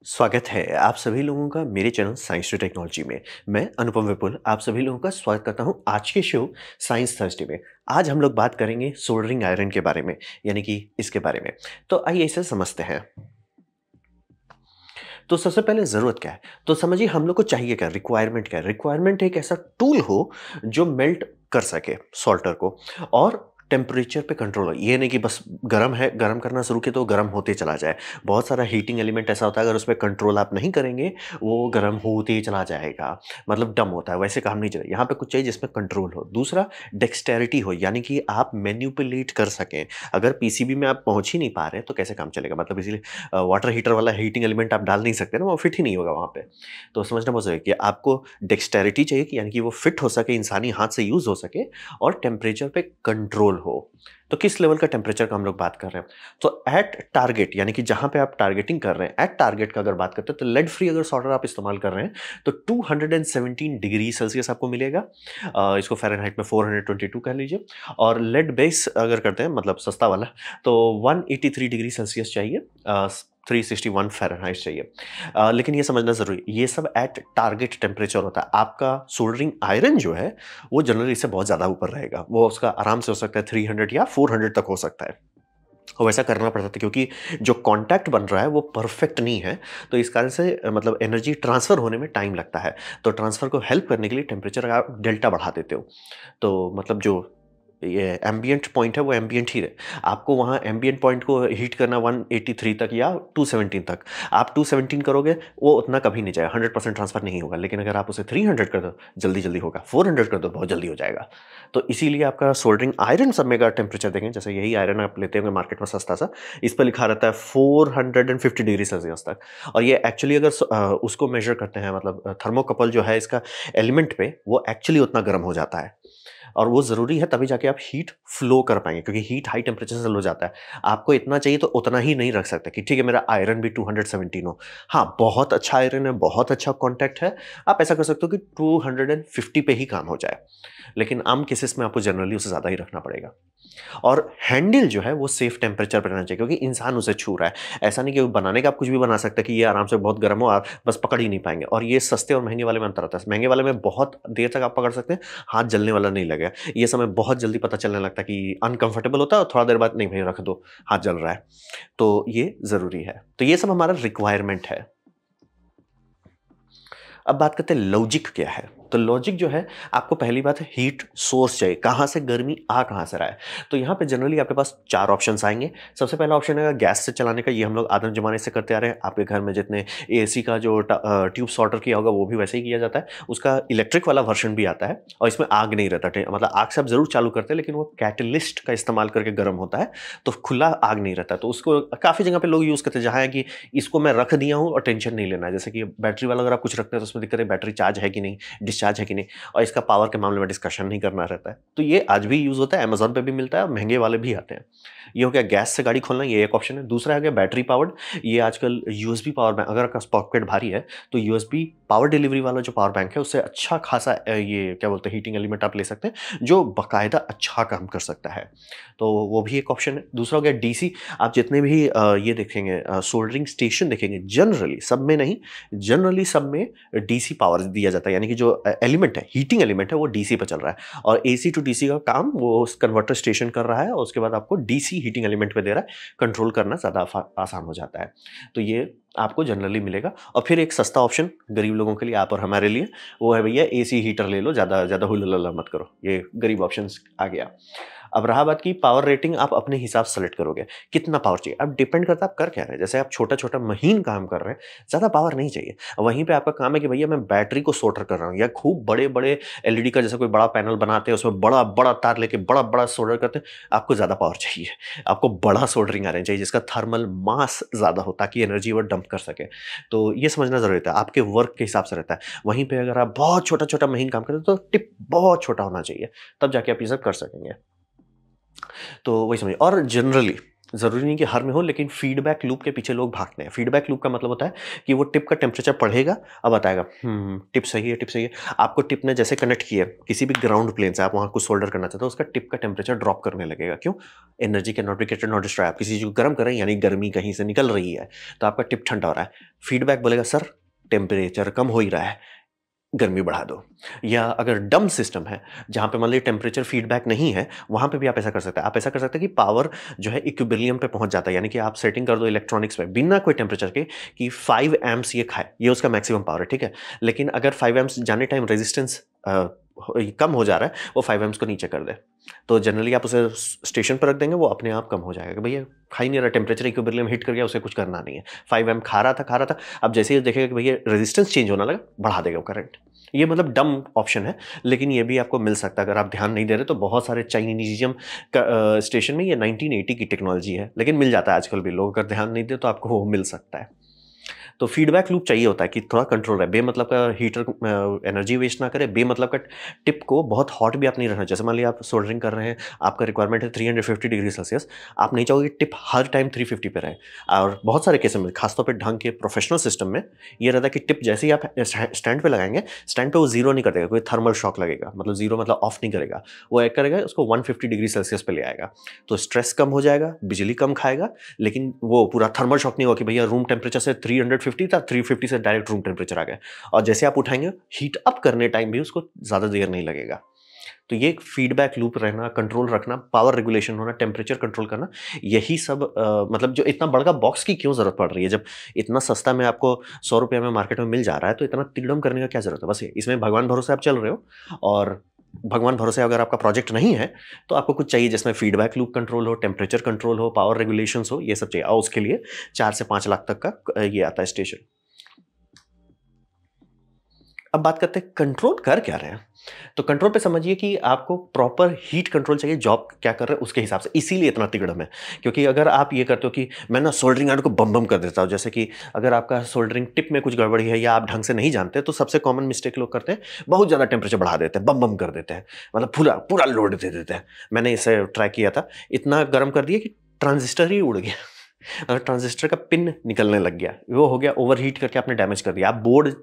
स्वागत है आप सभी लोगों का मेरे चैनल साइंस टू टेक्नोलॉजी में। मैं अनुपम विपुल आप सभी लोगों का स्वागत करता हूं आज के शो साइंस थर्सडे में। आज हम लोग बात करेंगे सोल्डरिंग आयरन के बारे में, यानी कि इसके बारे में। तो आइए इसे समझते हैं। तो सबसे पहले ज़रूरत क्या है? तो समझिए हम लोग को चाहिए क्या, रिक्वायरमेंट क्या है? रिक्वायरमेंट एक ऐसा टूल हो जो मेल्ट कर सके सॉल्टर को और टेम्परेचर पे कंट्रोल हो। ये नहीं कि बस गर्म है, गर्म करना शुरू किया तो गर्म होते चला जाए। बहुत सारा हीटिंग एलिमेंट ऐसा होता है, अगर उसपे कंट्रोल आप नहीं करेंगे, वो गर्म होते ही चला जाएगा। मतलब डम होता है, वैसे काम नहीं चलेगा। यहाँ पे कुछ चाहिए जिसमें कंट्रोल हो। दूसरा, डेक्सटेरिटी हो, यानी कि आप मैनिपुलेट कर सकें। अगर पीसीबी में आप पहुँच ही नहीं पा रहे, तो कैसे काम चलेगा? मतलब इसीलिए वाटर हीटर वाला हीटिंग एलिमेंट आप डाल नहीं सकते ना, वो फिट ही नहीं होगा वहाँ पे। तो समझना बहुत ज़रूरी है कि आपको डेक्सटेरिटी चाहिए कि यानी कि वो फिट हो सके, इंसानी हाथ से यूज़ हो सके और टेम्परेचर पे कंट्रोल हो। तो किस लेवल का टेम्परेचर का हम लोग बात कर रहे हैं? तो एट टारगेट, यानी कि जहाँ पे आप टारगेटिंग कर रहे हैं, एट टारगेट का अगर बात करते हैं, तो लेड फ्री अगर सॉल्डर आप इस्तेमाल कर रहे हैं, तो 217 डिग्री सेल्सियस आपको मिलेगा। इसको फ़ारेनहाइट में 422 कह लीजिए। और लेड बेस अगर करते हैं, मतलब सस्ता वाला, तो 183 डिग्री सेल्सियस चाहिए। 361 फ़ारेनहाइट चाहिए। लेकिन ये समझना ज़रूरी है, ये सब एट टारगेट टेम्परेचर होता है। आपका सोल्डरिंग आयरन जो है, वो जनरली इससे बहुत ज़्यादा ऊपर रहेगा। वो उसका आराम से हो सकता है 300 या 400 तक हो सकता है। और वैसा करना पड़ता था क्योंकि जो कॉन्टैक्ट बन रहा है वो परफेक्ट नहीं है। तो इस कारण से मतलब एनर्जी ट्रांसफ़र होने में टाइम लगता है। तो ट्रांसफ़र को हेल्प करने के लिए टेम्परेचर आप डेल्टा बढ़ा देते हो। तो मतलब जो ये एम्बिएंट पॉइंट है वो एम्बिएंट ही रहे। आपको वहाँ एम्बिएंट पॉइंट को हीट करना 183 तक या 217 तक। आप 217 करोगे, वो उतना कभी नहीं जाएगा, 100% ट्रांसफ़र नहीं होगा। लेकिन अगर आप उसे 300 कर दो, जल्दी-जल्दी होगा। 400 कर दो, बहुत जल्दी हो जाएगा। तो इसीलिए आपका सोल्डरिंग आयरन सब में का टेम्परेचर देखें, जैसे यही आयरन आप लेते होंगे मार्केट में सस्ता-सा, इस पे लिखा रहता है 450 डिग्री सेल्सियस तक। और ये एक्चुअली अगर उसको मेज़र करते हैं, मतलब थर्मोकपल जो है इसका एलिमेंट पे, वो एक्चुअली उतना गर्म हो जाता है। और वो ज़रूरी है, तभी जाके आप हीट फ्लो कर पाएँगे, क्योंकि हीट हाई टेम्परेचर से लो जाता है। आपको इतना चाहिए तो उतना ही नहीं रख सकते कि ठीक है मेरा आयरन भी 217 हो। हाँ, बहुत अच्छा आयरन है, बहुत अच्छा कॉन्टैक्ट है, आप ऐसा कर सकते हो कि 250 पे ही काम हो जाए। लेकिन आम केसेस में आपको जनरली उससे ज़्यादा ही रखना पड़ेगा। और हैंडल जो है वो सेफ टेम्परेचर पे रहना चाहिए, क्योंकि इंसान उसे छू रहा है। ऐसा नहीं कि बनाने का आप कुछ भी बना सकते हैं कि ये आराम से बहुत गर्म हो, आप बस पकड़ ही नहीं पाएँगे। और ये सस्ते और महँगे वाले में अंतर आता है। महँगे वाले में बहुत देर तक आप पकड़ सकते हैं, हाथ जलने वाला नहीं लगेगा। ये समय बहुत जल्दी पता चलने लगता है कि अनकंफर्टेबल होता है और थोड़ा देर बाद नहीं भई रख दो, हाथ जल रहा है। तो ये ज़रूरी है। तो ये सब हमारा रिक्वायरमेंट है। अब बात करते हैं लॉजिक क्या है। तो लॉजिक जो है, आपको पहली बात है हीट सोर्स चाहिए, कहाँ से गर्मी आ कहाँ से रहा है। तो यहाँ पे जनरली आपके पास 4 ऑप्शंस आएँगे। सबसे पहला ऑप्शन है गैस से चलाने का, ये हम लोग आदिम ज़माने से करते आ रहे हैं। आपके घर में जितने एसी का जो ट्यूब सॉल्डर किया होगा वो भी वैसे ही किया जाता है। उसका इलेक्ट्रिक वाला वर्ज़न भी आता है और इसमें आग नहीं रहता, मतलब आग से आप ज़रूर चालू करते हैं, लेकिन वो कैटलिस्ट का इस्तेमाल करके गर्म होता है, तो खुला आग नहीं रहता। तो उसको काफ़ी जगह पे लोग यूज़ करते हैं, जहाँ है कि इसको मैं रख दिया हूँ और टेंशन नहीं लेना है। जैसे कि बैटरी वाला अगर आप कुछ रखते हैं तो उसमें दिक्कत है, बैटरी चार्ज है कि नहीं, डिस्चार्ज है कि नहीं, और इसका पावर के मामले में डिस्कशन नहीं करना रहता है। तो ये आज भी यूज़ होता है, अमेज़न पे भी मिलता है और महँगे वाले भी आते हैं। ये हो गया गैस से गाड़ी खोलना, ये एक ऑप्शन है। दूसरा हो गया बैटरी पावर्ड। ये आजकल यूएसबी पावर बैंक, अगर आपका पॉकेट भारी है, तो यूएसबी पावर डिलीवरी वाला जो पावर बैंक है, उससे अच्छा खासा ये क्या बोलते हैं हीटिंग एलिमेंट आप ले सकते हैं, जो बाकायदा अच्छा काम कर सकता है। तो वो भी एक ऑप्शन है। दूसरा हो गया डीसी। आप जितने भी ये देखेंगे सोल्डरिंग स्टेशन देखेंगे, जनरली सब में नहीं, जनरली सब में डीसी पावर दिया जाता है, यानी कि जो एलिमेंट है, हीटिंग एलिमेंट है, वो डीसी पे चल रहा है। और एसी टू डीसी का काम वो उस कन्वर्टर स्टेशन कर रहा है और उसके बाद आपको डीसी हीटिंग एलिमेंट पे दे रहा है। कंट्रोल करना ज़्यादा आसान हो जाता है। तो ये आपको जनरली मिलेगा। और फिर एक सस्ता ऑप्शन गरीब लोगों के लिए, आप और हमारे लिए, वो है भैया एसी हीटर ले लो, ज़्यादा ज़्यादा हुल्लड़ मत करो। ये गरीब ऑप्शंस आ गया। अब रहा बात की पावर रेटिंग, आप अपने हिसाब से सेलेक्ट करोगे कितना पावर चाहिए। अब डिपेंड करता है आप कर क्या रहे हैं। जैसे आप छोटा-छोटा महीन काम कर रहे हैं, ज़्यादा पावर नहीं चाहिए। वहीं पे आपका काम है कि भैया मैं बैटरी को सोल्डर कर रहा हूँ, या खूब बड़े-बड़े एलईडी का जैसे कोई बड़ा पैनल बनाते हैं, उसमें बड़ा-बड़ा तार लेके बड़ा-बड़ा सोल्डर करते हैं, आपको ज़्यादा पावर चाहिए। आपको बड़ा सोल्डरिंग आयरन चाहिए जिसका थर्मल मास ज़्यादा हो, ताकि एनर्जी वो डंप कर सके। तो ये समझना ज़रूरी होता है, आपके वर्क के हिसाब से रहता है। वहीं पे अगर आप बहुत छोटा-छोटा महीन काम करते हैं, तो टिप बहुत छोटा होना चाहिए, तब जाके आप ये सब कर सकेंगे। तो वही समझिए। और जनरली ज़रूरी नहीं कि हर में हो, लेकिन फीडबैक लूप के पीछे लोग भागते हैं। फीडबैक लूप का मतलब होता है कि वो टिप का टेम्परेचर पढ़ेगा, अब बताएगा टिप सही है, टिप सही है। आपको टिप ने जैसे कनेक्ट किया है किसी भी ग्राउंड प्लेन से, आप वहाँ कुछ सोल्डर करना चाहते हो, उसका टिप का टेम्परेचर ड्रॉप करने लगेगा। क्यों? Energy can not be created not destroy. आप किसी चीज़ को गर्म कर रहे हैं यानी गर्मी कहीं से निकल रही है, तो आपका टिप ठंडा हो रहा है। फीडबैक बोलेगा सर टेम्परेचर कम हो ही रहा है, गर्मी बढ़ा दो। या अगर डम सिस्टम है जहाँ पे मान लीजिए टेम्परेचर फीडबैक नहीं है, वहाँ पे भी आप ऐसा कर सकते हैं। आप ऐसा कर सकते हैं कि पावर जो है इक्विलिब्रियम पे पहुँच जाता है, यानी कि आप सेटिंग कर दो इलेक्ट्रॉनिक्स पे बिना कोई टेम्परेचर के कि 5 एम्प्स ये खाए, ये उसका मैक्सिमम पावर है, ठीक है। लेकिन अगर 5 एम्प्स जाने टाइम रेजिस्टेंस कम हो जा रहा है, वो 5 एम्प्स को नीचे कर दे, तो जनरली आप उसे स्टेशन पर रख देंगे, वो अपने आप कम हो जाएगा कि भैया खा ही नहीं रहा, टेम्परेचर इक्विलिब्रियम हिट कर गया, उसे कुछ करना नहीं है। 5 एम्प खा रहा था, अब जैसे ही देखेगा कि भैया रेजिस्टेंस चेंज होने लगा, बढ़ा देगा वो करंट। ये मतलब डम ऑप्शन है, लेकिन ये भी आपको मिल सकता है अगर आप ध्यान नहीं दे रहे। तो बहुत सारे चाइनीजियम का स्टेशन में ये 1980 की टेक्नोलॉजी है, लेकिन मिल जाता है आजकल भी। लोग अगर ध्यान नहीं दे तो आपको वो मिल सकता है। तो फीडबैक लूप चाहिए होता है कि थोड़ा कंट्रोल रहे, बेमतलब का हीटर एनर्जी वेस्ट ना करे, बेमतलब का टिप को बहुत हॉट भी आप नहीं रखना। जैसे मान लिया आप सोल्डरिंग कर रहे हैं, आपका रिक्वायरमेंट है 350 डिग्री सेल्सियस, आप नहीं चाहोगे टिप हर टाइम 350 पे रहे। और बहुत सारे केस में, खासतौर पर ढंग के प्रोफेशनल सिस्टम में, ये रहता है कि टिप जैसे ही आप स्टैंड पे लगाएंगे, स्टैंड पे वो जीरो नहीं कर देगा, कोई थर्मल शॉक लगेगा, मतलब जीरो मतलब ऑफ नहीं करेगा, वो एक करेगा उसको 150 डिग्री सेल्सियस पे ले आएगा। तो स्ट्रेस कम हो जाएगा, बिजली कम खाएगा, लेकिन वो पूरा थर्मल शॉक नहीं होगा कि भैया रूम टेम्परेचर से 350 था, 350 से डायरेक्ट रूम टेम्परेचर आ गया। और जैसे आप उठाएंगे हीट अप करने टाइम भी उसको ज़्यादा देर नहीं लगेगा। तो ये फीडबैक लूप रहना, कंट्रोल रखना, पावर रेगुलेशन होना, टेम्परेचर कंट्रोल करना, यही सब मतलब जो इतना बड़ा बॉक्स की क्यों ज़रूरत पड़ रही है जब इतना सस्ता में आपको 100 रुपये में मार्केट में मिल जा रहा है, तो इतना तिगड़म करने का क्या ज़रूरत है। बस इसमें भगवान भरोसे आप चल रहे हो, और भगवान भरोसे अगर आपका प्रोजेक्ट नहीं है तो आपको कुछ चाहिए जिसमें फीडबैक लूप कंट्रोल हो, टेम्परेचर कंट्रोल हो, पावर रेगुलेशंस हो, ये सब चाहिए। और उसके लिए 4 से 5 लाख तक का ये आता है स्टेशन। अब बात करते हैं कंट्रोल कर क्या रहे हैं। तो कंट्रोल पे समझिए कि आपको प्रॉपर हीट कंट्रोल चाहिए, जॉब क्या कर रहे हैं उसके हिसाब से, इसीलिए इतना तिगड़म है। क्योंकि अगर आप ये करते हो कि मैं ना सोल्डरिंग आयरन को बम बम कर देता हूँ, जैसे कि अगर आपका सोल्डरिंग टिप में कुछ गड़बड़ी है या आप ढंग से नहीं जानते, तो सबसे कॉमन मिस्टेक लोग करते हैं, बहुत ज़्यादा टेम्परेचर बढ़ा देते हैं, बम बम कर देते हैं, मतलब पूरा पूरा लोड दे देते हैं। मैंने इसे ट्राई किया था, इतना गर्म कर दिया कि ट्रांजिस्टर ही उड़ गया। ट्रांजिस्टर का पिन निकलने लग गया, वो हो गया ओवरहीट करके आपने डैमेज कर दिया। आप बोर्ड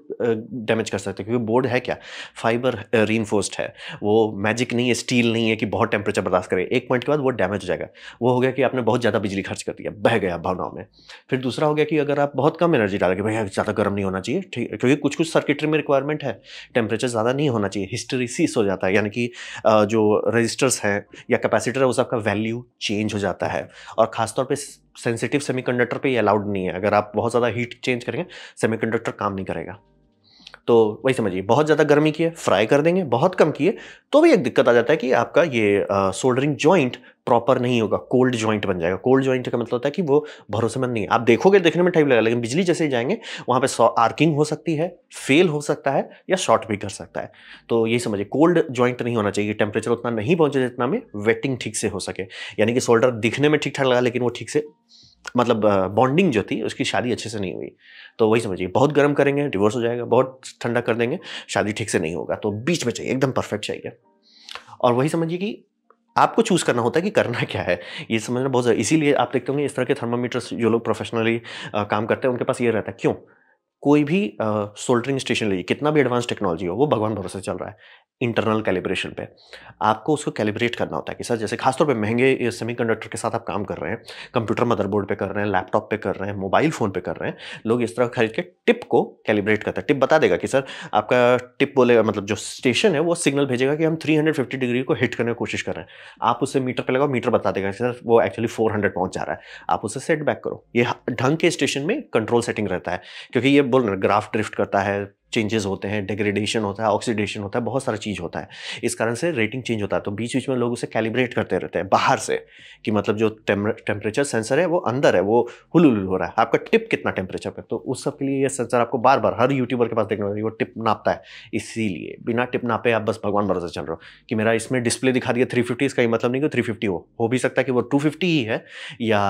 डैमेज कर सकते हैं, क्योंकि बोर्ड है क्या, फाइबर रीइंफोर्स्ड है, वो मैजिक नहीं है, स्टील नहीं है कि बहुत टेम्परेचर बर्दाश्त करे। एक पॉइंट के बाद वो डैमेज हो जाएगा। वो हो गया कि आपने बहुत ज़्यादा बिजली खर्च कर दिया, बह गया भावनाओं में। फिर दूसरा हो गया कि अगर आप बहुत कम एनर्जी डालोगे, भैया ज़्यादा गर्म नहीं होना चाहिए, ठीक, क्योंकि कुछ कुछ सर्किटरी में रिक्वायरमेंट है, टेम्परेचर ज़्यादा नहीं होना चाहिए, हिस्टेरिसिस हो जाता है, यानी कि जो रजिस्टर्स हैं या कैपेसिटर है, उस आपका वैल्यू चेंज हो जाता है। और खासतौर पे सेंसिटिव सेमीकंडक्टर पे ये अलाउड नहीं है, अगर आप बहुत ज़्यादा हीट चेंज करेंगे सेमीकंडक्टर काम नहीं करेगा। तो वही समझिए, बहुत ज़्यादा गर्मी किए फ्राई कर देंगे, बहुत कम किए तो भी एक दिक्कत आ जाता है कि आपका ये सोल्डरिंग जॉइंट प्रॉपर नहीं होगा, कोल्ड जॉइंट बन जाएगा। कोल्ड जॉइंट का मतलब होता है कि वो भरोसेमंद नहीं है। आप देखोगे देखने में टाइम लगेगा, लेकिन बिजली जैसे ही जाएंगे वहाँ पे आर्किंग हो सकती है, फेल हो सकता है या शॉर्ट भी कर सकता है। तो यही समझिए, कोल्ड जॉइंट नहीं होना चाहिए, टेम्परेचर उतना नहीं पहुंचे जितना में वेटिंग ठीक से हो सके, यानी कि सोल्डर दिखने में ठीक ठाक लगा लेकिन वो ठीक से, मतलब बॉन्डिंग जो थी उसकी शादी अच्छे से नहीं हुई। तो वही समझिए, बहुत गर्म करेंगे डिवोर्स हो जाएगा, बहुत ठंडा कर देंगे शादी ठीक से नहीं होगा। तो बीच में चाहिए, एकदम परफेक्ट चाहिए। और वही समझिए कि आपको चूज करना होता है कि करना क्या है, ये समझना बहुत ज़रूरी। इसीलिए आप देखते होंगे इस तरह के थर्मामीटर्स जो लोग प्रोफेशनली काम करते हैं उनके पास ये रहता है। क्यों? कोई भी सोल्डरिंग स्टेशन लीजिए, कितना भी एडवांस टेक्नोलॉजी हो, वो भगवान भरोसे चल रहा है इंटरनल कैलिब्रेशन पे। आपको उसको कैलिब्रेट करना होता है कि सर जैसे खासतौर पे महंगे सेमीकंडक्टर के साथ आप काम कर रहे हैं, कंप्यूटर मदरबोर्ड पे कर रहे हैं, लैपटॉप पे कर रहे हैं, मोबाइल फ़ोन पे कर रहे हैं, लोग इस तरह खरीद के टिप को कैलिब्रेट करते हैं। टिप बता देगा कि सर आपका टिप बोलेगा, मतलब जो स्टेशन है वो सिग्नल भेजेगा कि हम 350 डिग्री को हिट करने की कोशिश कर रहे हैं। आप उसे मीटर पे लगाओ, मीटर बता देगा कि सर वो एक्चुअली 400 पहुंच जा रहा है, आप उसे सेट बैक करो। ये ढंग के स्टेशन में कंट्रोल सेटिंग रहता है, क्योंकि ये बोल रहे ग्राफ ड्रिफ्ट करता है, चेंजेस होते हैं, डिग्रेडेशन होता है, ऑक्सीडेशन होता है, बहुत सारा चीज़ होता है। इस कारण से रेटिंग चेंज होता है। तो बीच बीच में लोग उसे कैलिब्रेट करते रहते हैं बाहर से, कि मतलब जो टेम्परेचर सेंसर है वो अंदर है, वो हुलुल हो रहा है, आपका टिप कितना टेम्परेचर पे। तो उस सब के लिए ये सेंसर आपको बार बार हर यूट्यूबर के पास देखना होगा, वो टिप नापता है। इसीलिए बिना टिप नापे आप बस भगवान भरोसे चल रहे हो कि मेरा इसमें डिस्प्ले दिखा दिया 350, इसका ये मतलब नहीं कि 350 हो भी सकता है कि वो 250 ही है या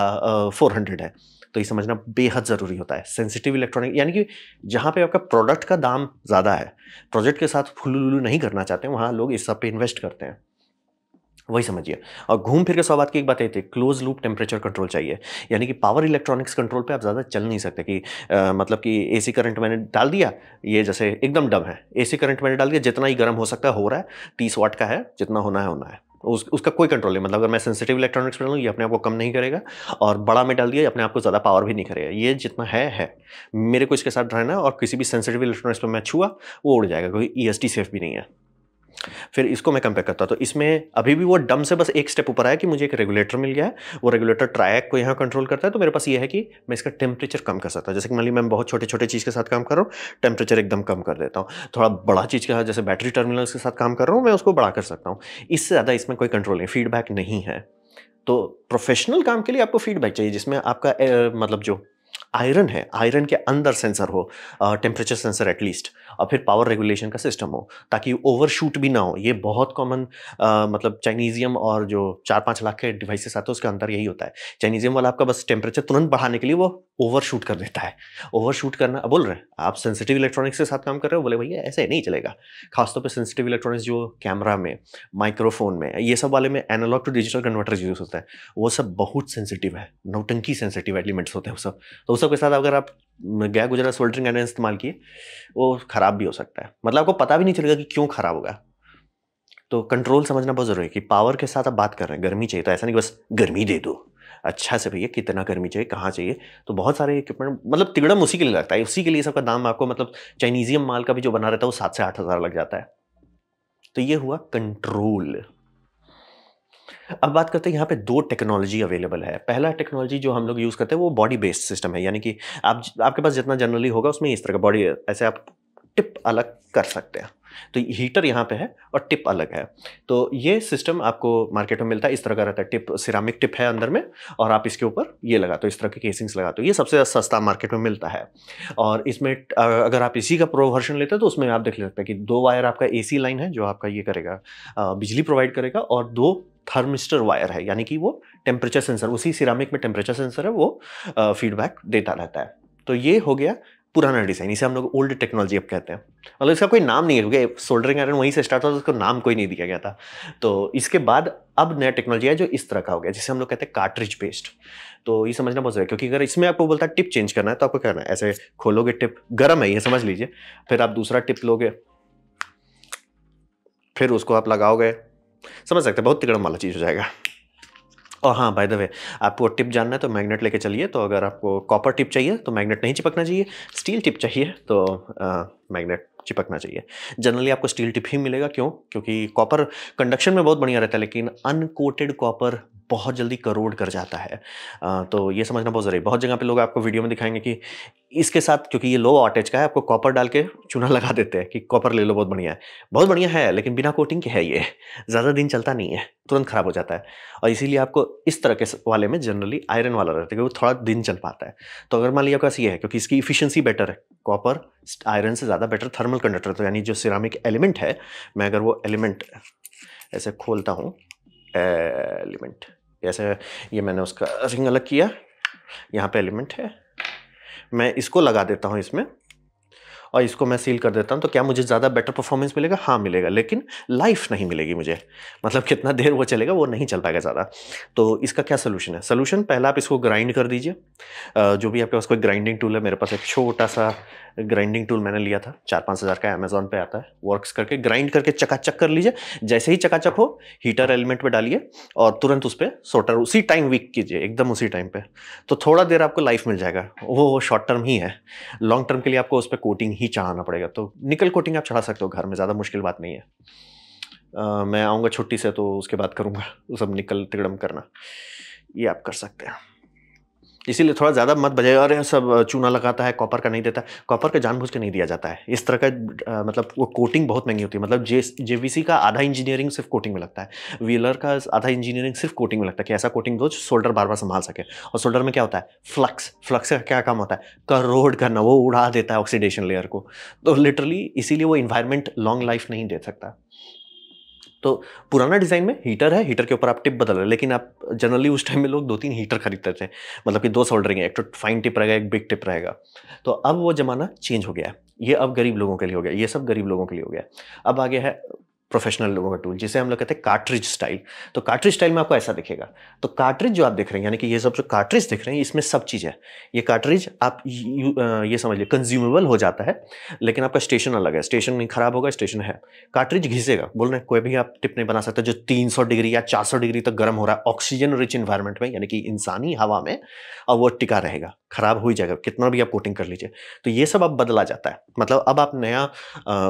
400 है। तो ये समझना बेहद ज़रूरी होता है। सेंसिटिव इलेक्ट्रॉनिक, यानी कि जहाँ पे आपका प्रोडक्ट का दाम ज़्यादा है, प्रोजेक्ट के साथ फुल्लू नहीं करना चाहते हैं, वहाँ लोग इस सब पे इन्वेस्ट करते हैं। वही समझिए। और घूम फिर के 100 बात की एक बात ये थी, क्लोज लूप टेम्परेचर कंट्रोल चाहिए। यानी कि पावर इलेक्ट्रॉनिक्स कंट्रोल पे आप ज़्यादा चल नहीं सकते कि मतलब कि एसी करंट मैंने डाल दिया, ये जैसे एकदम डम है, एसी करंट मैंने डाल दिया, जितना ही गर्म हो सकता है हो रहा है, 30 वाट का है, जितना होना है होना है। उसका कोई कंट्रोल नहीं, मतलब अगर मैं सेंसिटिव इलेक्ट्रॉनिक्स में डालूँ, ये अपने आप को कम नहीं करेगा, और बड़ा में डाल दिया, ये अपने आप को ज़्यादा पावर भी नहीं करेगा। ये जितना है। मेरे को इसके साथ रहना है, और किसी भी सेंसिटिव इलेक्ट्रॉनिक्स पर मैं छुआ, वो उड़ जाएगा, क्योंकि ईएसटी सेफ भी नहीं है। फिर इसको मैं कंपेयर करता हूं, तो इसमें अभी भी वो डम से बस एक स्टेप ऊपर आया कि मुझे एक रेगुलेटर मिल गया है। वो रेगुलेटर ट्रायक को यहाँ कंट्रोल करता है, तो मेरे पास ये है कि मैं इसका टेम्परेचर कम कर सकता हूँ। जैसे कि मान ली मैं बहुत छोटे छोटे चीज़ के साथ काम कर रहा हूँ, टेम्परेचर एकदम कम कर देता हूँ। थोड़ा बड़ा चीज़ के साथ, जैसे बैटरी टर्मिनल्स के साथ काम कर रहा हूँ, मैं उसको बड़ा कर सकता हूँ। इससे ज़्यादा इसमें कोई कंट्रोल नहीं, फीडबैक नहीं है। तो प्रोफेशनल काम के लिए आपको फीडबैक चाहिए, जिसमें आपका मतलब जो आयरन है, आयरन के अंदर सेंसर हो, टेम्परेचर सेंसर एटलीस्ट, और फिर पावर रेगुलेशन का सिस्टम हो, ताकि ओवरशूट भी ना हो। ये बहुत कॉमन मतलब चाइनीजियम और जो 4-5 लाख के डिवाइसेस आते हैं उसके अंदर यही होता है। चाइनीजियम वाला आपका बस टेम्परेचर तुरंत बढ़ाने के लिए वो ओवरशूट कर देता है। ओवरशूट करना, बोल रहे हैं आप सेंसिटिव इलेक्ट्रॉनिक्स के साथ काम कर रहे हो, बोले भैया ऐसे नहीं चलेगा। खासतौर पर सेंसिटिव इलेक्ट्रॉनिक्स जो कैमरा में, माइक्रोफोन में, ये सब वाले में analogue to digital converter use होता है, वो सब बहुत सेंसिटिव है, नौटंकी सेंसिटिव एलिमेंट्स होते हैं वो सब। तो उस सब के साथ अगर आप गया गुजरा सोल्डरिंग आयरन इस्तेमाल किए, वो खराब भी हो सकता है, मतलब आपको पता भी नहीं चलेगा कि क्यों खराब होगा। तो कंट्रोल समझना बहुत जरूरी है कि पावर के साथ आप बात कर रहे हैं, गर्मी चाहिए तो ऐसा नहीं कि बस गर्मी दे दो। अच्छा से भैया कितना गर्मी चाहिए, कहाँ चाहिए, तो बहुत सारे इक्विपमेंट, मतलब तिगड़म उसी के लिए लगता है, उसी के लिए सबका दाम आपको, मतलब चाइनीजियम माल का भी जो बना रहता है वो 7 से 8 हज़ार लग जाता है। तो ये हुआ कंट्रोल। अब बात करते हैं, यहाँ पे 2 टेक्नोलॉजी अवेलेबल है। पहला टेक्नोलॉजी जो हम लोग यूज़ करते हैं वो बॉडी बेस्ड सिस्टम है, यानी कि आपके पास जितना जनरली होगा उसमें इस तरह का बॉडी, ऐसे आप टिप अलग कर सकते हैं। तो हीटर यहाँ पे है और टिप अलग है। तो ये सिस्टम आपको मार्केट में मिलता है, इस तरह का रहता है, टिप सिरामिक टिप है अंदर में, और आप इसके ऊपर ये लगाते हो, इस तरह के केसिंग्स लगाते हो। ये सबसे सस्ता मार्केट में मिलता है। और इसमें अगर आप इसी का प्रो वर्जन लेते हैं तो उसमें आप देख सकते हैं कि 2 वायर आपका एसी लाइन है जो आपका ये करेगा, बिजली प्रोवाइड करेगा, और 2 थर्मिस्टर वायर है, यानी कि वो टेम्परेचर सेंसर, उसी सिरामिक में टेम्परेचर सेंसर है, वो फीडबैक देता रहता है। तो ये हो गया पुराना डिजाइन, इसे हम लोग ओल्ड टेक्नोलॉजी अब कहते हैं। मतलब इसका कोई नाम नहीं है, क्योंकि सोल्डरिंग आयरन वहीं से स्टार्ट हुआ, तो उसको नाम कोई नहीं दिया गया था। तो इसके बाद अब नया टेक्नोलॉजी है जो इस तरह का हो गया, जिसे हम लोग कहते हैं कार्ट्रिज पेस्ट। तो ये समझना बहुत जरूरी है, क्योंकि अगर इसमें आपको बोलता है टिप चेंज करना है, तो आपको करना है ऐसे खोलोगे, टिप गर्म है ये समझ लीजिए, फिर आप दूसरा टिप लोगे, फिर उसको आप लगाओगे, समझ सकते हैं, बहुत तिकड़म वाला चीज़ हो जाएगा। और हाँ, बाय द वे, आपको टिप जानना है तो मैग्नेट लेके चलिए। तो अगर आपको कॉपर टिप चाहिए तो मैग्नेट नहीं चिपकना चाहिए, स्टील टिप चाहिए तो मैग्नेट चिपकना चाहिए। जनरली आपको स्टील टिप ही मिलेगा, क्यों? क्योंकि कॉपर कंडक्शन में बहुत बढ़िया रहता है, लेकिन अनकोटेड कॉपर बहुत जल्दी करोड कर जाता है। तो ये समझना बहुत ज़रूरी है। बहुत जगह पे लोग आपको वीडियो में दिखाएंगे कि इसके साथ, क्योंकि ये लो वाटेज का है, आपको कॉपर डाल के चूना लगा देते हैं कि कॉपर ले लो, बहुत बढ़िया है। बहुत बढ़िया है, लेकिन बिना कोटिंग के है ये, ज़्यादा दिन चलता नहीं है, तुरंत खराब हो जाता है। और इसीलिए आपको इस तरह के वाले में जनरली आयरन वाला रहता है, क्योंकि वो थोड़ा दिन चल पाता है। तो अगर मान लीजिए आपके पास ये है, क्योंकि इसकी इफिशियंसी बेटर है, कॉपर आयरन से ज़्यादा बेटर थर्मल कंडक्टर, तो यानी जो सिरामिक एलिमेंट है, मैं अगर वो एलिमेंट ऐसे खोलता हूँ, एलिमेंट ऐसे, ये मैंने उसका रिंग अलग किया, यहाँ पे एलिमेंट है, मैं इसको लगा देता हूँ इसमें, और इसको मैं सील कर देता हूँ, तो क्या मुझे ज़्यादा बेटर परफॉर्मेंस मिलेगा? हाँ मिलेगा, लेकिन लाइफ नहीं मिलेगी मुझे, मतलब कितना देर वो चलेगा, वो नहीं चल पाएगा ज़्यादा। तो इसका क्या सोल्यूशन है? सोल्यूशन पहला, आप इसको ग्राइंड कर दीजिए। जो भी आपके पास कोई ग्राइंडिंग टूल है, मेरे पास एक छोटा सा ग्राइंडिंग टूल मैंने लिया था, 4-5 हज़ार का, अमेजोन पे आता है, वर्क्स करके ग्राइंड करके चकाचक कर लीजिए। जैसे ही चकाचक हो, हीटर एलिमेंट पे डालिए और तुरंत उस पर सोल्डर उसी टाइम वीक कीजिए, एकदम उसी टाइम पे, तो थोड़ा देर आपको लाइफ मिल जाएगा। वो शॉर्ट टर्म ही है, लॉन्ग टर्म के लिए आपको उस पर कोटिंग ही चढ़ाना पड़ेगा। तो निकल कोटिंग आप चढ़ा सकते हो घर में, ज़्यादा मुश्किल बात नहीं है। मैं आऊँगा छुट्टी से तो उसके बाद करूँगा वो सब निकल तिगड़म करना, ये आप कर सकते हैं। इसीलिए थोड़ा ज़्यादा मत बजाइए, अरे सब चूना लगाता है, कॉपर का नहीं देता। कॉपर का जानबूझ के नहीं दिया जाता है इस तरह का, मतलब वो कोटिंग बहुत महंगी होती है। मतलब जेवीसी का आधा इंजीनियरिंग सिर्फ कोटिंग में लगता है, व्हीलर का आधा इंजीनियरिंग सिर्फ कोटिंग में लगता है, कि ऐसा कोटिंग दो जो सोल्डर बार बार संभाल सके। और सोल्डर में क्या होता है? फ्लक्स। फ्लक्स का क्या काम होता है? करोड करना, वो उड़ा देता है ऑक्सीडेशन लेयर को। तो लिटरली इसीलिए वो इन्वायरमेंट लॉन्ग लाइफ नहीं दे सकता। तो पुराना डिज़ाइन में हीटर है, हीटर के ऊपर आप टिप बदल रहे हैं, लेकिन आप जनरली उस टाइम में लोग 2-3 हीटर खरीदते थे, मतलब कि 2 सोल्डरिंग है, एक तो फाइन टिप रहेगा, एक बिग टिप रहेगा। तो अब वो ज़माना चेंज हो गया है, ये अब गरीब लोगों के लिए हो गया, ये सब गरीब लोगों के लिए हो गया। अब आ गया है प्रोफेशनल लोगों का टूल, जिसे हम लोग कहते हैं कार्ट्रिज स्टाइल। तो कार्ट्रिज स्टाइल में आपको ऐसा दिखेगा। तो कार्ट्रिज जो आप देख रहे हैं, यानी कि ये सब जो कार्ट्रिज दिख रहे हैं, इसमें सब चीज़ है। ये कार्ट्रिज आप ये समझ लीजिए कंज्यूमेबल हो जाता है, लेकिन आपका स्टेशन अलग है। स्टेशन नहीं खराब होगा, स्टेशन है। कार्ट्रिज घिसेगा, बोल रहे हैं कोई भी आप टिप नहीं बना सकते जो 300 डिग्री या 400 डिग्री तक गर्म हो रहा है ऑक्सीजन रिच इन्वायरमेंट में, यानी कि इंसानी हवा में, और वो टिका रहेगा, खराब हो ही जाएगा कितना भी आप कोटिंग कर लीजिए। तो ये सब अब बदला जाता है। मतलब अब आप नया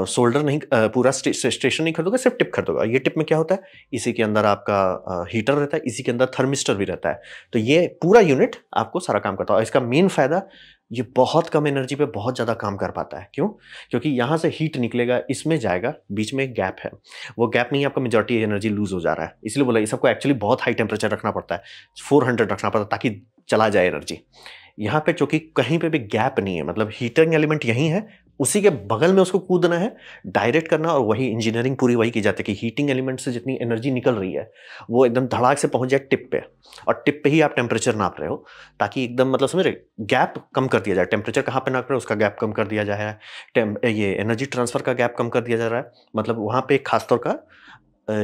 सोल्डर नहीं, पूरा स्टेशन नहीं खरीदोगे, सिर्फ टिप खरीदोगे। ये टिप में क्या होता है, इसी के अंदर आपका हीटर रहता है, इसी के अंदर थर्मिस्टर भी रहता है। तो ये पूरा यूनिट आपको सारा काम करता है। और इसका मेन फायदा, ये बहुत कम एनर्जी पे बहुत ज़्यादा काम कर पाता है। क्यों? क्योंकि यहाँ से हीट निकलेगा, इसमें जाएगा, बीच में एक गैप है, वो गैप में ही आपका मेजॉरिटी एनर्जी लूज हो जा रहा है। इसलिए बोला, ये सबको एक्चुअली बहुत हाई टेम्परेचर रखना पड़ता है, 400 रखना पड़ता है, ताकि चला जाए एनर्जी। यहाँ पे चूंकि कहीं पे भी गैप नहीं है, मतलब हीटिंग एलिमेंट यहीं है, उसी के बगल में उसको कूदना है, डायरेक्ट करना, और वही इंजीनियरिंग पूरी वही की जाती है कि हीटिंग एलिमेंट से जितनी एनर्जी निकल रही है वो एकदम धड़ाक से पहुंच जाए टिप पे, और टिप पे ही आप टेम्परेचर नाप रहे हो, ताकि एकदम मतलब समझ रहे, गैप कम कर दिया जाए। टेम्परेचर कहाँ पे नाप रहे हो उसका गैप कम कर दिया जाए है, ये एनर्जी ट्रांसफर का गैप कम कर दिया जा रहा है। मतलब वहाँ पे एक खासतौर का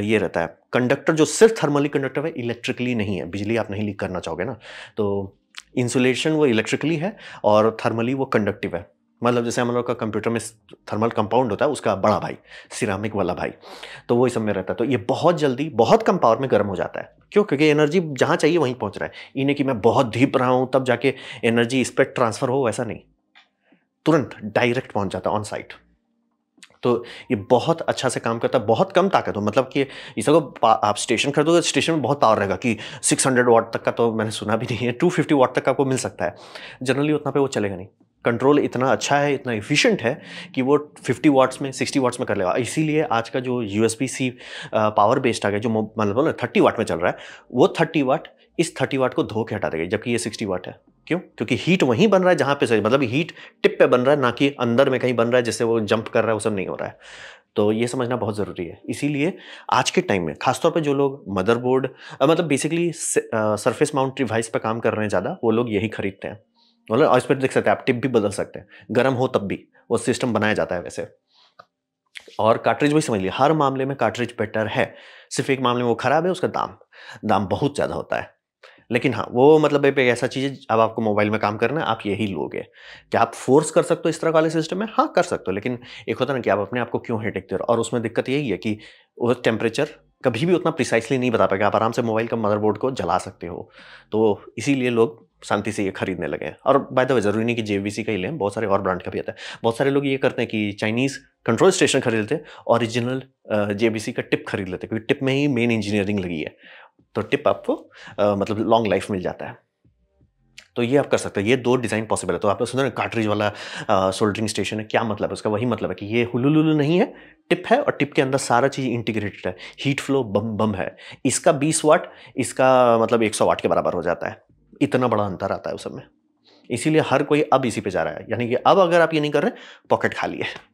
ये रहता है कंडक्टर, जो सिर्फ थर्मली कंडक्टर है, इलेक्ट्रिकली नहीं है। बिजली आप नहीं लीक करना चाहोगे ना, तो इंसुलेशन वो इलेक्ट्रिकली है और थर्मली वो कंडक्टिव है। मतलब जैसे हम लोग का कंप्यूटर में थर्मल कंपाउंड होता है, उसका बड़ा भाई, सिरामिक वाला भाई, तो वो इस सब में रहता है। तो ये बहुत जल्दी बहुत कम पावर में गर्म हो जाता है। क्यों? क्योंकि एनर्जी जहाँ चाहिए वहीं पहुँच रहा है। इन्हें कि मैं बहुत धीप रहा हूँ तब जाके एनर्जी इस पर ट्रांसफर हो, वैसा नहीं, तुरंत डायरेक्ट पहुँच जाता है ऑन साइट। तो ये बहुत अच्छा से काम करता है, बहुत कम ताकत हो, मतलब कि इसको आप स्टेशन खरीदोगे, स्टेशन में बहुत पावर रहेगा कि 600 वाट तक का, तो मैंने सुना भी नहीं है, 250 वाट तक आपको मिल सकता है। जनरली उतना पे वो चलेगा नहीं। कंट्रोल इतना अच्छा है, इतना एफिशिएंट है कि वो 50 वाट्स में, 60 वाट्स में कर लेगा। इसीलिए आज का जो USB-C पावर बेस्ड आ गया, जो मतलब 30 वाट में चल रहा है, वो 30 वाट इस 30 वाट को धो के हटा देगा, जबकि ये 60 वाट है। क्यों? क्योंकि हीट वहीं बन रहा है जहां पे सही, मतलब हीट टिप पे बन रहा है, ना कि अंदर में कहीं बन रहा है जिससे वो जंप कर रहा है, वो सब नहीं हो रहा है। तो ये समझना बहुत ज़रूरी है। इसीलिए आज के टाइम में खासतौर पे जो लोग मदरबोर्ड, मतलब बेसिकली सरफेस माउंट डिवाइस पे काम कर रहे हैं ज़्यादा, वो लोग यही खरीदते हैं। मतलब इस पर देख सकते हैं आप, टिप भी बदल सकते हैं, गर्म हो तब भी वो सिस्टम बनाया जाता है वैसे। और कार्ट्रिज भी समझ लिया, हर मामले में कार्ट्रिज बेटर है। सिर्फ एक मामले में वो खराब है, उसका दाम दाम बहुत ज़्यादा होता है। लेकिन हाँ, वो मतलब एक ऐसा चीज़ है, अब आपको मोबाइल में काम करना है, आप यही लोगे। क्या आप फोर्स कर सकते हो इस तरह वाले सिस्टम में? हाँ, कर सकते हो, लेकिन एक होता है ना कि आप अपने आप को क्यों हेडेक दे रहे हो। और उसमें दिक्कत यही है कि वो टेम्परेचर कभी भी उतना प्रिसाइसली नहीं बता पाएगा। आप आराम से मोबाइल का मदरबोर्ड को जला सकते हो। तो इसीलिए लोग शांति से ये खरीदने लगे हैं। और बाय द वे, ज़रूरी नहीं कि JVC का ही लें, बहुत सारे और ब्रांड का भी आता है। बहुत सारे लोग ये करते हैं कि चाइनीज़ कंट्रोल स्टेशन खरीद लेते हैं, ओरिजिनल JVC का टिप खरीद लेते हैं, क्योंकि टिप में ही मेन इंजीनियरिंग लगी है। तो टिप आपको मतलब लॉन्ग लाइफ मिल जाता है। तो ये आप कर सकते हैं, ये 2 डिज़ाइन पॉसिबल है। तो आपने सुना ना कार्ट्रिज वाला सोल्डरिंग स्टेशन है, क्या मतलब है उसका? वही मतलब है कि ये हुलुलुलु नहीं है, टिप है, और टिप के अंदर सारा चीज़ इंटीग्रेटेड है। हीट फ्लो बम बम है। इसका 20 वाट, इसका मतलब 100 वाट के बराबर हो जाता है। इतना बड़ा अंतर आता है उस सब में। इसीलिए हर कोई अब इसी पे जा रहा है। यानी कि अब अगर आप ये नहीं कर रहे, पॉकेट खाली है।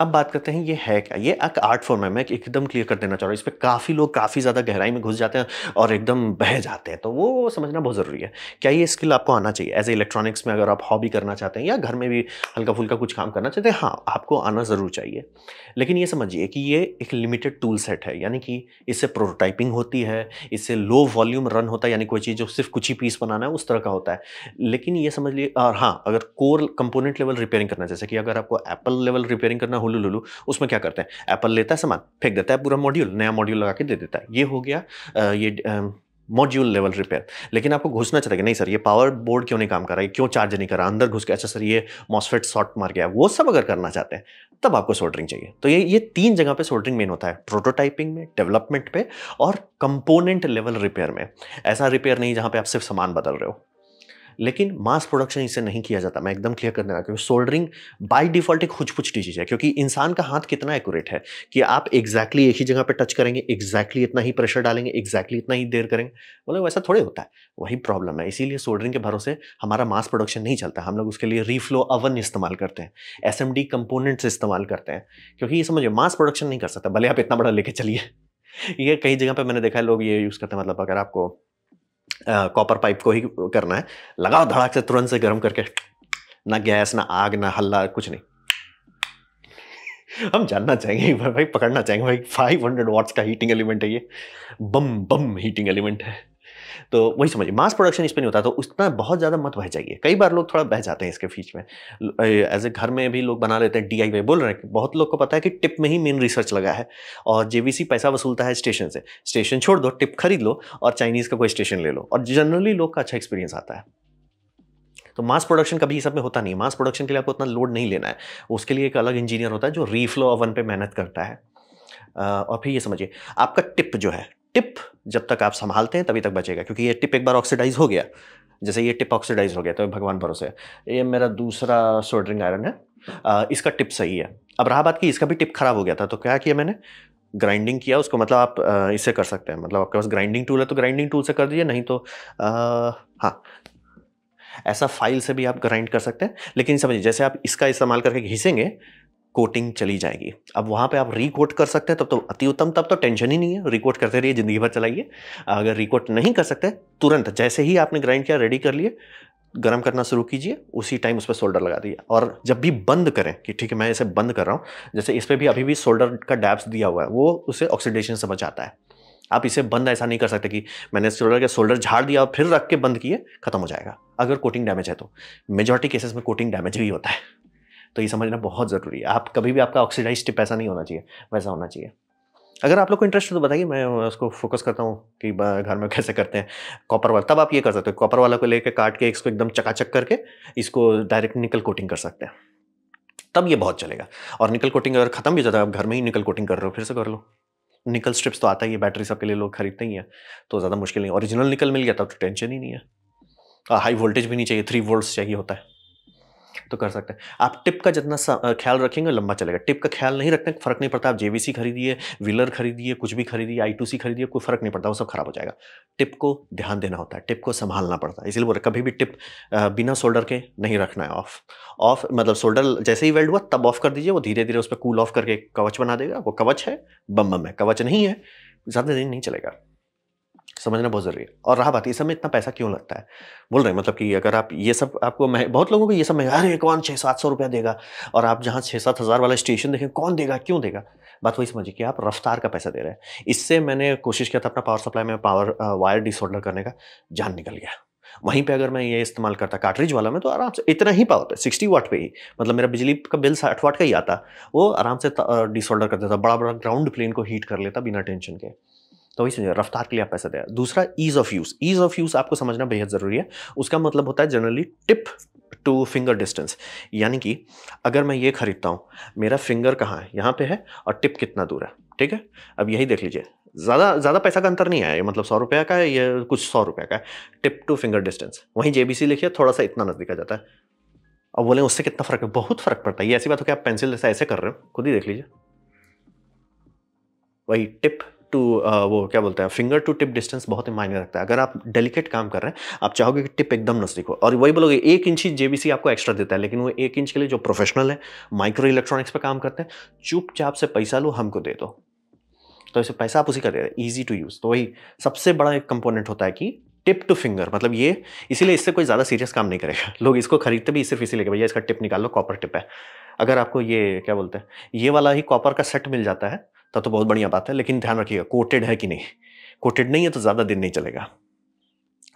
अब बात करते हैं ये है क्या? ये एक आर्ट फॉर्म है, मैं एकदम क्लियर कर देना चाह रहा हूँ। इस पे काफ़ी लोग काफ़ी ज़्यादा गहराई में घुस जाते हैं और एकदम बह जाते हैं, तो वो समझना बहुत ज़रूरी है। क्या ये स्किल आपको आना चाहिए? एज़ ए इलेक्ट्रॉनिक्स में अगर आप हॉबी करना चाहते हैं या घर में भी हल्का-फुल्का कुछ काम करना चाहते हैं, हाँ, आपको आना ज़रूर चाहिए। लेकिन ये समझिए कि ये एक लिमिटेड टूल सेट है, यानी कि इससे प्रोटोटाइपिंग होती है, इससे लो वॉल्यूम रन होता है, यानी कोई चीज़ जो सिर्फ़ कुछ ही पीस बनाना है, उस तरह का होता है। लेकिन ये समझ लिए, और हाँ, अगर कोर कंपोनेंट लेवल रिपेयरिंग करना है, जैसे कि अगर आपको एप्पल लेवल रिपेयरिंग करना है, हुलुलुलु, उसमें क्या करते हैं, एप्पल लेता है सामान, फेंक देता है पूरा मॉड्यूल, नया मॉड्यूल लगा के दे देता है। ये हो गया मॉड्यूल लेवल रिपेयर। लेकिन आपको घुसना चाहिए कि नहीं सर, ये पावर बोर्ड क्यों नहीं काम कर रहा है, क्यों चार्ज नहीं कर रहा, अंदर घुस के, अच्छा सर ये मॉसफेट शॉर्ट मार गया, वो सब अगर करना चाहते हैं, तब आपको सोल्डरिंग चाहिए। तो ये 3 जगह पे सोल्डरिंग मेन होता है, प्रोटोटाइपिंग में, डेवलपमेंट पे, और कंपोनेंट लेवल रिपेयर में। ऐसा रिपेयर नहीं जहां पे आप सिर्फ सामान बदल रहे हो। लेकिन मास प्रोडक्शन इससे नहीं किया जाता, मैं एकदम क्लियर कर देना, क्योंकि सोल्डरिंग बाय डिफॉल्ट एक खुच-पुच चीज़ है। क्योंकि इंसान का हाथ कितना एक्यूरेट है कि आप एग्जैक्टली एक ही जगह पे टच करेंगे, एग्जैक्टली इतना ही प्रेशर डालेंगे, एग्जैक्टली इतना ही देर करेंगे, मतलब वैसा थोड़े होता है। वही प्रॉब्लम है, इसीलिए सोल्डरिंग के भरोसे हमारा मास प्रोडक्शन नहीं चलता। हम लोग उसके लिए रीफ्लो ओवन इस्तेमाल करते हैं, SMD कंपोनेंट्स इस्तेमाल करते हैं, क्योंकि ये समझिए मास प्रोडक्शन नहीं कर सकता, भले आप इतना बड़ा लेके चलिए। ये कई जगह पे मैंने देखा है लोग ये यूज़ करते हैं, मतलब अगर आपको कॉपर पाइप को ही करना है, लगाओ धड़ाक से, तुरंत से गर्म करके, ना गैस, ना आग, ना हल्ला, कुछ नहीं। हम जानना चाहेंगे एक बार भाई, पकड़ना चाहेंगे भाई, 500 वॉट्स का हीटिंग एलिमेंट है ये, बम बम हीटिंग एलिमेंट है। तो वही समझिए, मास प्रोडक्शन इस पे नहीं होता, तो उतना बहुत ज़्यादा मत बह जाइए। कई बार लोग थोड़ा बह जाते हैं इसके बीच में। एज़ ए घर में भी लोग बना लेते हैं डीआईवाई, बोल रहे हैं कि बहुत लोग को पता है कि टिप में ही मेन रिसर्च लगा है, और जेवीसी पैसा वसूलता है स्टेशन से। स्टेशन छोड़ दो, टिप खरीद लो और चाइनीज़ का कोई स्टेशन ले लो, और जनरली लोग का अच्छा एक्सपीरियंस आता है। तो मास प्रोडक्शन कभी ये सब में होता नहीं है। मास प्रोडक्शन के लिए आपको उतना लोड नहीं लेना है, उसके लिए एक अलग इंजीनियर होता है जो रीफ्लो ओवन पे मेहनत करता है। और फिर ये समझिए, आपका टिप जो है, टिप जब तक आप संभालते हैं तभी तक बचेगा, क्योंकि ये टिप एक बार ऑक्सीडाइज हो गया, जैसे ये टिप ऑक्सीडाइज हो गया तो भगवान भरोसे है। ये मेरा दूसरा सोल्डरिंग आयरन है, इसका टिप सही है। अब रहा बात कि इसका भी टिप खराब हो गया था, तो क्या किया मैंने, ग्राइंडिंग किया उसको। मतलब आप इससे कर सकते हैं, मतलब आपके पास ग्राइंडिंग टूल है तो ग्राइंडिंग टूल से कर दीजिए, नहीं तो हाँ, ऐसा फाइल से भी आप ग्राइंड कर सकते हैं। लेकिन समझिए, जैसे आप इसका इस्तेमाल करके घिसेंगे, कोटिंग चली जाएगी। अब वहाँ पे आप रिकोट कर सकते हैं, तब तो अति उत्तम, तब तो टेंशन ही नहीं है, रिकोट करते रहिए, ज़िंदगी भर चलाइए। अगर रिकोट नहीं कर सकते, तुरंत जैसे ही आपने ग्राइंड किया, रेडी कर लिए, गरम करना शुरू कीजिए, उसी टाइम उस पर सोल्डर लगा दीजिए। और जब भी बंद करें कि ठीक है मैं इसे बंद कर रहा हूँ, जैसे इस पर भी अभी भी सोल्डर का डैप्स दिया हुआ है, वो उसे ऑक्सीडेशन से बचाता है। आप इसे बंद ऐसा नहीं कर सकते कि मैंने सोल्डर झाड़ दिया और फिर रख के बंद किए, खत्म हो जाएगा अगर कोटिंग डैमेज है तो। मेजॉरिटी केसेस में कोटिंग डैमेज भी होता है, तो ये समझना बहुत ज़रूरी है। आप कभी भी, आपका ऑक्सीडाइज टिप ऐसा नहीं होना चाहिए, वैसा होना चाहिए। अगर आप लोग को इंटरेस्ट है तो बताइए, मैं उसको फोकस करता हूँ कि घर में कैसे करते हैं कॉपर वाला। तब आप ये कर सकते हो, कॉपर वाला को लेके काट के इसको एकदम चकाचक करके इसको डायरेक्ट निकल कोटिंग कर सकते हैं, तब ये बहुत चलेगा। और निकल कोटिंग अगर खत्म भी हो जाता है, आप घर में ही निकल कोटिंग कर रहे हो, फिर से कर लो। निकल स्ट्रिप्स तो आता ही है, बैटरी सब के लिए लोग खरीदते ही हैं, तो ज़्यादा मुश्किल नहीं। ओरिजिनल निकल मिल गया तब तो टेंशन ही नहीं है। हाई वोल्टेज भी नहीं चाहिए, 3 वोल्ट्स चाहिए होता है, तो कर सकते हैं। आप टिप का जितना ख्याल रखेंगे लंबा चलेगा। टिप का ख्याल नहीं रखते, फर्क नहीं पड़ता, आप जेवीसी खरीदिए, व्हीलर खरीदिए, कुछ भी खरीदिए, I2C खरीदिए, कोई फर्क नहीं पड़ता, वो सब खराब हो जाएगा। टिप को ध्यान देना होता है, टिप को संभालना पड़ता है, इसलिए बोल रहे कभी भी टिप बिना सोल्डर के नहीं रखना है ऑफ। ऑफ मतलब सोल्डर जैसे ही वेल्ड हुआ तब ऑफ कर दीजिए, वो धीरे धीरे उस पर कूल ऑफ करके कवच बना देगा। वो कवच है, बम बम है, कवच नहीं है, ज़्यादा दिन नहीं चलेगा। समझना बहुत ज़रूरी है। और रहा बात, ये सब में इतना पैसा क्यों लगता है, बोल रहे हैं मतलब कि अगर आप ये सब, आपको बहुत लोगों को ये सब महंगा, अरे कौन 600-700 रुपया देगा, और आप जहाँ 6-7 हज़ार वाला स्टेशन देखें, कौन देगा, क्यों देगा। बात वही समझिए कि आप रफ्तार का पैसा दे रहे हैं। इससे मैंने कोशिश किया था अपना पावर सप्लाई में पावर वायर डिसोल्डर करने का, जान निकल गया। वहीं पे अगर मैं ये इस्तेमाल करता कार्ट्रिज वाला में, तो आराम से इतना ही पावर पे 60 वाट पे ही, मतलब मेरा बिजली का बिल 60 वाट का ही आता, वो आराम से डिसोल्डर कर देता, बड़ा बड़ा ग्राउंड प्लेन को हीट कर लेता बिना टेंशन के। तो वही समझिए, रफ्तार के लिए आप पैसा दें। दूसरा, ease of use. Ease of use आपको समझना बेहद ज़रूरी है। उसका मतलब होता है generally tip to finger distance, यानी कि अगर मैं ये खरीदता हूँ, मेरा फिंगर कहाँ है, यहाँ पे है, और टिप कितना दूर है, ठीक है। अब यही देख लीजिए, ज़्यादा पैसा का अंतर नहीं है, ये मतलब 100 रुपये का है, ये कुछ 100 रुपये का है, टिप टू फिंगर डिस्टेंस। वहीं जेबीसी लिखिए, थोड़ा सा इतना नज़दीक आ जाता है। अब बोले उससे कितना फ़र्क है, बहुत फ़र्क पड़ता है। ये ऐसी बात हो कि आप पेंसिल जैसा ऐसे कर रहे हो, खुद ही देख लीजिए। वही टिप टू वो क्या बोलते हैं, फिंगर टू टिप डिस्टेंस बहुत ही मायने रखता है। अगर आप डेलिकेट काम कर रहे हैं, आप चाहोगे कि टिप एकदम नजदीक हो, और वही बोलोगे 1 इंच ही जेबीसी आपको एक्स्ट्रा देता है, लेकिन वो 1 इंच के लिए जो प्रोफेशनल है, माइक्रो इलेक्ट्रॉनिक्स पे काम करते हैं, चुपचाप से पैसा लो, हमको दे दो, तो इसे पैसा आप उसी का दे रहे हैं, ईजी टू यूज़। तो वही सबसे बड़ा एक कंपोनेंट होता है कि टिप टू फिंगर, मतलब ये, इसीलिए इससे कोई ज़्यादा सीरियस काम नहीं करेगा। लोग इसको खरीदते भी सिर्फ इसीलिए कि भैया इसका टिप निकाल लो, कॉपर टिप है। अगर आपको ये क्या बोलते हैं, ये वाला ही कॉपर का सेट मिल जाता है, तब तो बहुत बढ़िया बात है, लेकिन ध्यान रखिएगा कोटेड है कि नहीं। कोटेड नहीं है तो ज़्यादा दिन नहीं चलेगा।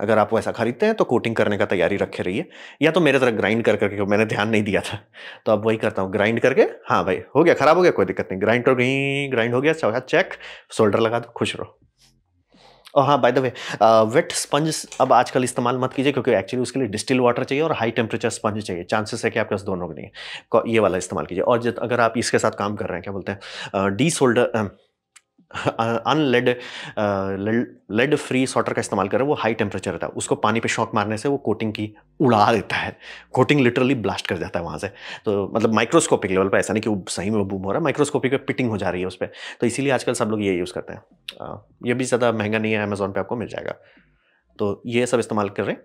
अगर आप वैसा खरीदते हैं तो कोटिंग करने का तैयारी रखे रहिए, या तो मेरे तरह ग्राइंड कर करके, मैंने ध्यान नहीं दिया था तो अब वही करता हूँ, ग्राइंड करके, हाँ भाई हो गया, खराब हो गया, कोई दिक्कत नहीं, ग्राइंड हो गया, चेक, सोल्डर लगा दो, खुश रहो। और हाँ, by the way, wet sponge अब आजकल इस्तेमाल मत कीजिए, क्योंकि एक्चुअली उसके लिए डिस्टिल वाटर चाहिए और हाई टेम्परेचर स्पंज चाहिए। चांसेस है कि आपके पास दोनों नहीं है, ये वाला इस्तेमाल कीजिए। और अगर आप इसके साथ काम कर रहे हैं, क्या बोलते हैं, desolder, unlead lead free solder का इस्तेमाल करें, वो हाई टेम्परेचर रहता है, उसको पानी पे शॉक मारने से वो कोटिंग की उड़ा देता है, कोटिंग लिटरली ब्लास्ट कर जाता है वहाँ से। तो मतलब माइक्रोस्कोपिक लेवल पे, ऐसा नहीं कि वो सही में बूम हो रहा है, माइक्रोस्कोपिक पे पिटिंग हो जा रही है उस पर। तो इसीलिए आजकल सब लोग ये यूज़ करते हैं। ये भी ज़्यादा महंगा नहीं है, अमेजोन पे आपको मिल जाएगा। तो ये सब इस्तेमाल कर रहे हैं।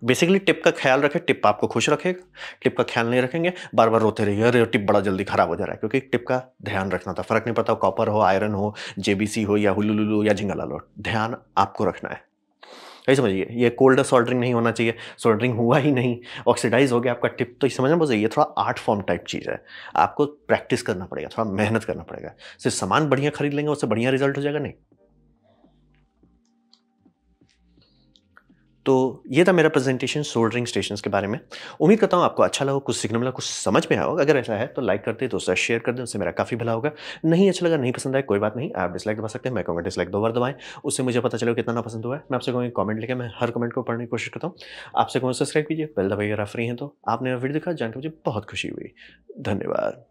बेसिकली टिप का ख्याल रखें, टिप आपको खुश रखेगा। टिप का ख्याल नहीं रखेंगे, बार बार रोते रहिए, अरे टिप बड़ा जल्दी खराब हो जा रहा है, क्योंकि टिप का ध्यान रखना था। फर्क नहीं पड़ता कॉपर हो, आयरन हो, जेबीसी हो, या हुलुलुलु या झिंगालाल हो, ध्यान आपको रखना है। यही समझिए, ये कोल्ड सोल्डरिंग नहीं होना चाहिए, सोल्डरिंग हुआ ही नहीं, ऑक्सीडाइज़ हो गया आपका टिप, तो ये समझना बहुत ज़रूरी है, ये थोड़ा आर्ट फॉर्म टाइप चीज़ है। आपको प्रैक्टिस करना पड़ेगा, थोड़ा मेहनत करना पड़ेगा। सिर्फ़ सामान बढ़िया खरीद लेंगे, उससे बढ़िया रिज़ल्ट हो जाएगा, नहीं। तो ये था मेरा प्रेज़ेंटेशन सोल्डरिंग स्टेशंस के बारे में। उम्मीद करता हूँ आपको अच्छा लगा, कुछ सीखने मिला, कुछ समझ में आया होगा। अगर ऐसा है तो लाइक कर दें, दोस्तों के साथ शेयर कर दें, उससे मेरा काफ़ी भला होगा। नहीं अच्छा लगा, नहीं पसंद आया, कोई बात नहीं, आप डिसलाइक दबा सकते हैं, मैं कहूँगा डिसलाइक 2 बार दबाएँ, उससे मुझे पता चलेगा कितना नापसंद हुआ है। मैं आपसे कहूँगा कमेंट लिखें, मैं हर कमेंट को पढ़ने की कोशिश करता हूँ। आपसे कहूँगा सब्सक्राइब कीजिए, बेल दबाइए अगर आप फ्री हैं तो। आपने मेरा वीडियो देखा, जान के मुझे बहुत खुशी हुई। धन्यवाद।